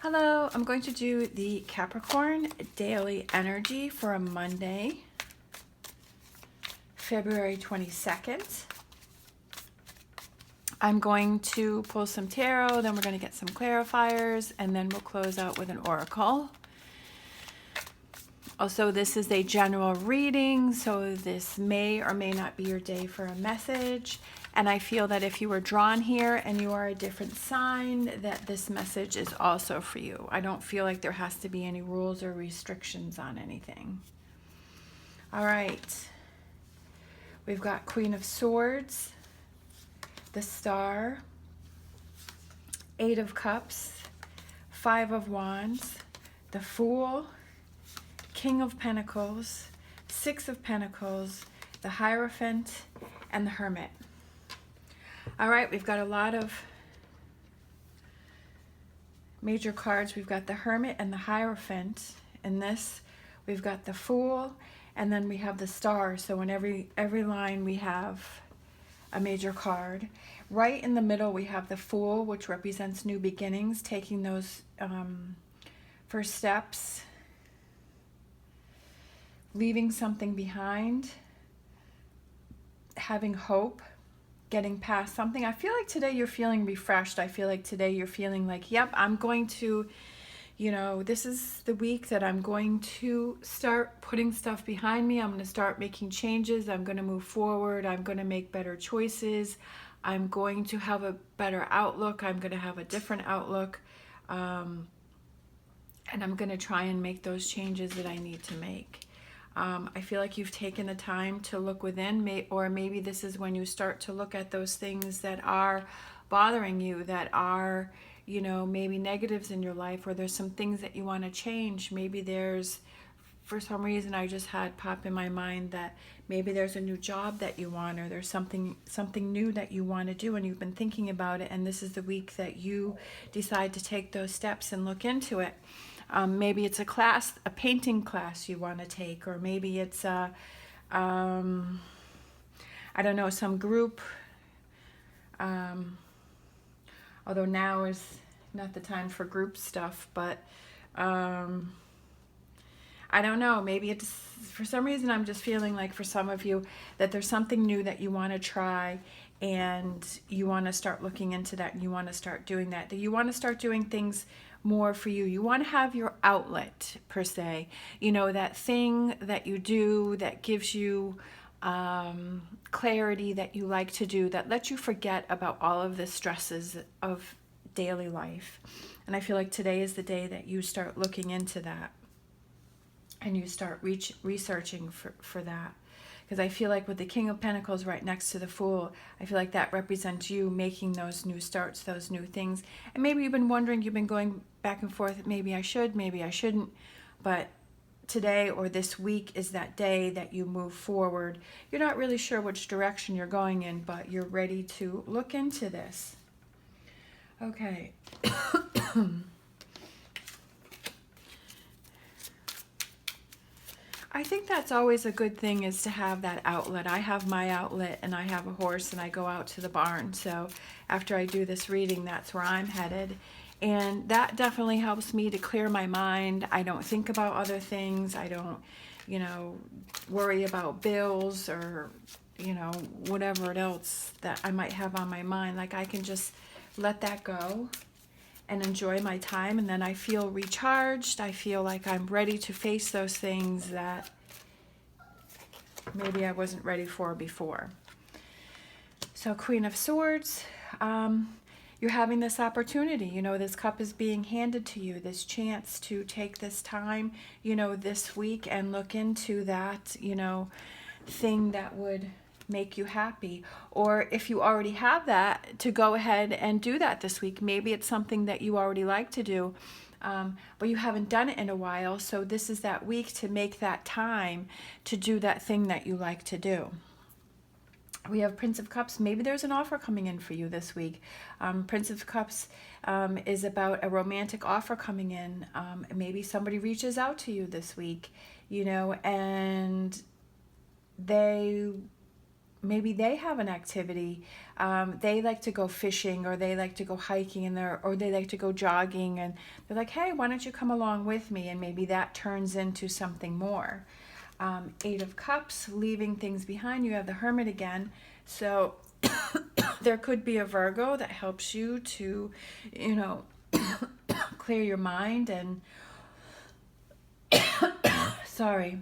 Hello, I'm going to do the Capricorn daily energy for a Monday, February 22nd. I'm going to pull some tarot, then we're going to get some clarifiers, and then we'll close out with an oracle. Also, this is a general reading, so this may or may not be your day for a message. And I feel that if you were drawn here and you are a different sign, that this message is also for you. I don't feel like there has to be any rules or restrictions on anything. All right. We've got Queen of Swords, the Star, Eight of Cups, Five of Wands, the Fool, King of Pentacles, Six of Pentacles, the Hierophant, and the Hermit. All right, we've got a lot of major cards. We've got the Hermit and the Hierophant. In this, we've got the Fool, and then we have the Star. So in every line, we have a major card. Right in the middle, we have the Fool, which represents new beginnings, taking those first steps, leaving something behind, having hope, getting past something. I feel like today you're feeling refreshed. I feel like today you're feeling like, yep, I'm going to, this is the week that I'm going to start putting stuff behind me. I'm going to start making changes. I'm going to move forward. I'm going to make better choices. I'm going to have a better outlook. I'm going to have a different outlook. And I'm going to try and make those changes that I need to make. I feel like you've taken the time to look within, or maybe this is when you start to look at those things that are bothering you, that are, maybe negatives in your life, or there's some things that you want to change. Maybe there's, for some reason, I just had pop in my mind that maybe there's a new job that you want, or there's something new that you want to do, and you've been thinking about it, and this is the week that you decide to take those steps and look into it. Maybe it's a painting class you want to take, or maybe it's I don't know, some group. Although now is not the time for group stuff, but I don't know, maybe it's, for some reason I'm just feeling like for some of you that there's something new that you want to try, and you want to start looking into that, and you want to start doing that you want to start doing things more for you. You want to have your outlet, per se, that thing that you do that gives you clarity, that you like to do, that lets you forget about all of the stresses of daily life. And I feel like today is the day that you start looking into that, and you start researching for that. Because I feel like with the King of Pentacles right next to the Fool, I feel like that represents you making those new starts, those new things. And maybe you've been wondering, you've been going back and forth, maybe I should, maybe I shouldn't. But today or this week is that day that you move forward. You're not really sure which direction you're going in, but you're ready to look into this. Okay. I think that's always a good thing, is to have that outlet. I have my outlet, and I have a horse, and I go out to the barn. So after I do this reading, that's where I'm headed. And that definitely helps me to clear my mind. I don't think about other things. I don't, worry about bills or, whatever else that I might have on my mind. Like, I can just let that go and enjoy my time, and then I feel recharged. I feel like I'm ready to face those things that maybe I wasn't ready for before. So Queen of Swords, you're having this opportunity, this cup is being handed to you, this chance to take this time, this week, and look into that, thing that would make you happy. Or if you already have that, to go ahead and do that this week. Maybe it's something that you already like to do, but you haven't done it in a while. So this is that week to make that time to do that thing that you like to do. We have Prince of Cups. Maybe there's an offer coming in for you this week. Prince of Cups is about a romantic offer coming in. Maybe somebody reaches out to you this week, and they maybe they have an activity. They like to go fishing, or they like to go hiking, or they like to go jogging, and they're like, hey, why don't you come along with me? And maybe that turns into something more. Eight of Cups, leaving things behind. You have the Hermit again. So there could be a Virgo that helps you to, clear your mind and, sorry.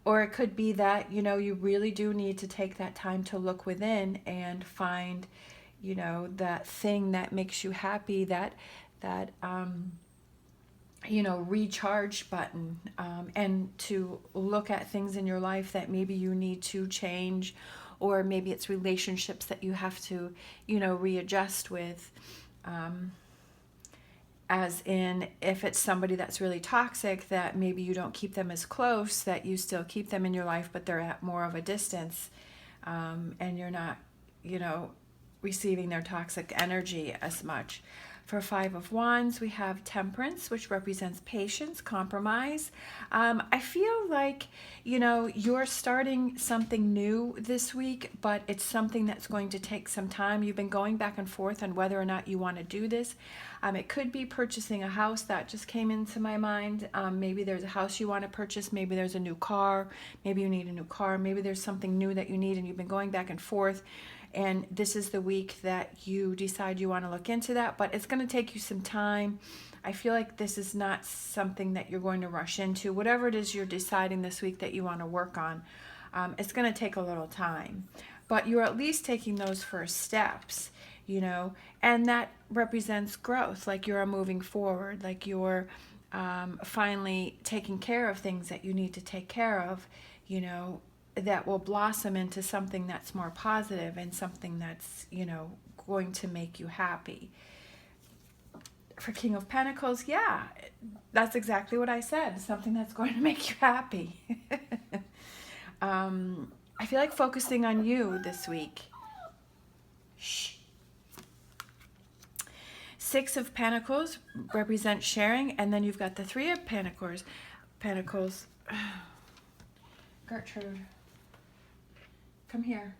Or it could be that, you really do need to take that time to look within and find, that thing that makes you happy, that recharge button, and to look at things in your life that maybe you need to change, or maybe it's relationships that you have to, readjust with. As in, if it's somebody that's really toxic, that maybe you don't keep them as close, that you still keep them in your life, but they're at more of a distance, and you're not, receiving their toxic energy as much. For Five of Wands, we have Temperance, which represents patience, compromise. I feel like, you're starting something new this week, but it's something that's going to take some time. You've been going back and forth on whether or not you want to do this. It could be purchasing a house. That just came into my mind. Maybe there's a house you want to purchase. Maybe there's a new car. Maybe you need a new car. Maybe there's something new that you need, and you've been going back and forth. And this is the week that you decide you want to look into that, but it's going to take you some time. I feel like this is not something that you're going to rush into. Whatever it is you're deciding this week that you want to work on, it's going to take a little time. But you're at least taking those first steps, and that represents growth. Like you're moving forward, like you're finally taking care of things that you need to take care of, that will blossom into something that's more positive and something that's, going to make you happy. For King of Pentacles, yeah, that's exactly what I said. Something that's going to make you happy. I feel like focusing on you this week. Shh. Six of Pentacles represents sharing, and then you've got the Three of Pentacles. Gertrude. Come here.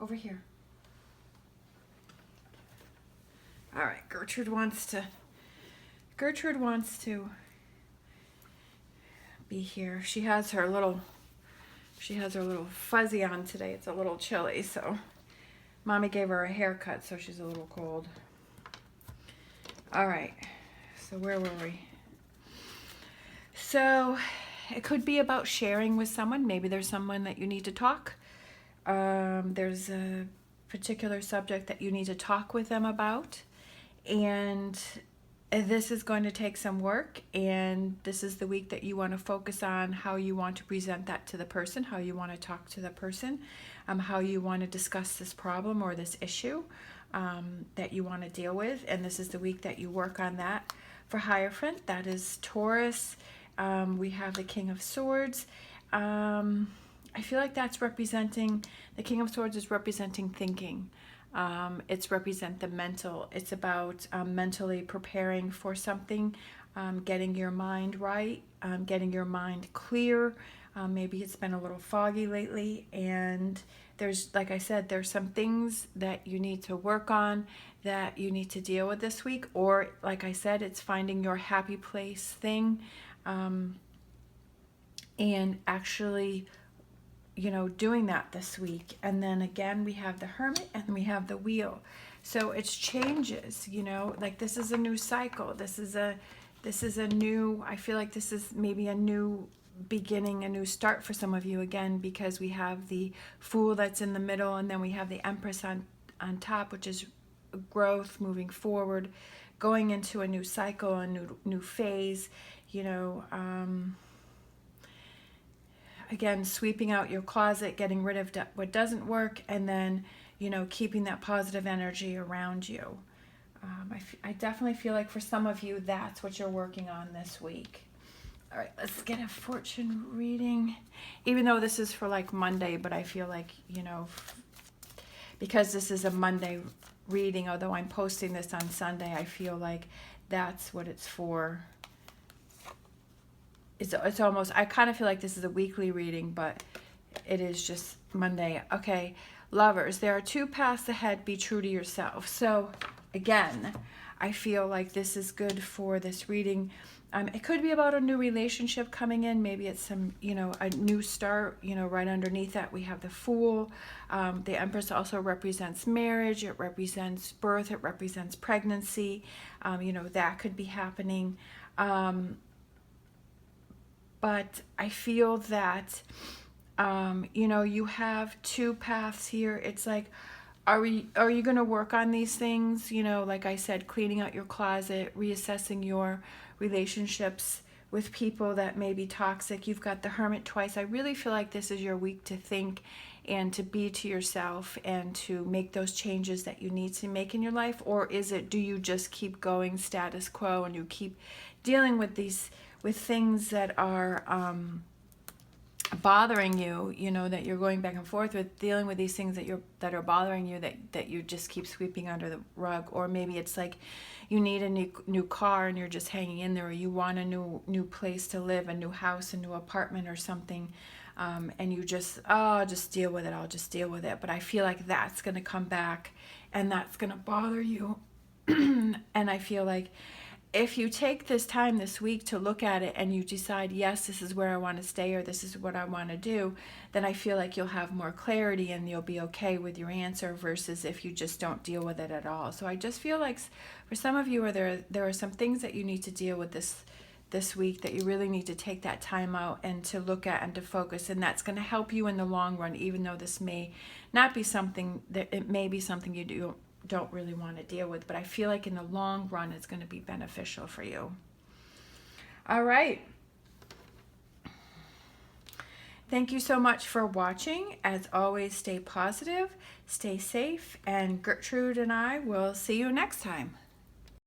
Over here. All right, Gertrude wants to be here. She has her little fuzzy on today. It's a little chilly, so Mommy gave her a haircut, so she's a little cold. All right. So where were we? So it could be about sharing with someone. Maybe there's someone that you need to talk. There's a particular subject that you need to talk with them about. And this is going to take some work. And this is the week that you want to focus on how you want to present that to the person, how you want to talk to the person, how you want to discuss this problem or this issue that you want to deal with. And this is the week that you work on that. For Hierophant, that is Taurus. We have the King of Swords. I feel like that's representing, the King of Swords is representing thinking. It's represent the mental. It's about mentally preparing for something, getting your mind right, getting your mind clear. Maybe it's been a little foggy lately, and there's, like I said, there's some things that you need to work on, that you need to deal with this week. Or, like I said, it's finding your happy place thing, and actually, doing that this week. And then again, we have the Hermit and we have the Wheel. So it's changes, like this is a new cycle. This is a new, I feel like this is maybe a new beginning, a new start for some of you again, because we have the Fool that's in the middle, and then we have the Empress on top, which is growth, moving forward, going into a new cycle, a new phase, again, sweeping out your closet, getting rid of what doesn't work, and then, keeping that positive energy around you. I definitely feel like for some of you, that's what you're working on this week. All right, let's get a fortune reading. Even though this is for like Monday, but I feel like, because this is a Monday reading, although I'm posting this on Sunday, I feel like that's what it's for. It's almost, I kind of feel like this is a weekly reading, but it is just Monday. Okay, lovers, there are two paths ahead. Be true to yourself. So again, I feel like this is good for this reading. It could be about a new relationship coming in. Maybe it's some, a new start. Right underneath that we have the Fool. The Empress also represents marriage. It represents birth. It represents pregnancy. That could be happening. But I feel that, you have two paths here. It's like, are you going to work on these things? Like I said, cleaning out your closet, reassessing your relationships with people that may be toxic. You've got the Hermit twice. I really feel like this is your week to think and to be to yourself and to make those changes that you need to make in your life. Or do you just keep going status quo and you keep dealing with things that are bothering you, that you're going back and forth with, dealing with these things that are bothering you, that you just keep sweeping under the rug. Or maybe it's like you need a new car and you're just hanging in there, or you want a new place to live, a new house, a new apartment or something, and you just, I'll just deal with it, but I feel like that's going to come back and that's going to bother you. And I feel like if you take this time this week to look at it and you decide, yes, this is where I want to stay, or this is what I want to do, then I feel like you'll have more clarity and you'll be okay with your answer, versus if you just don't deal with it at all. So I just feel like for some of you, there are some things that you need to deal with this week, that you really need to take that time out and to look at and to focus. And that's going to help you in the long run, even though this may not be something that, it may be something you don't really want to deal with, but I feel like in the long run it's going to be beneficial for you. All right, thank you so much for watching. As always, stay positive, stay safe, and Gertrude and I will see you next time.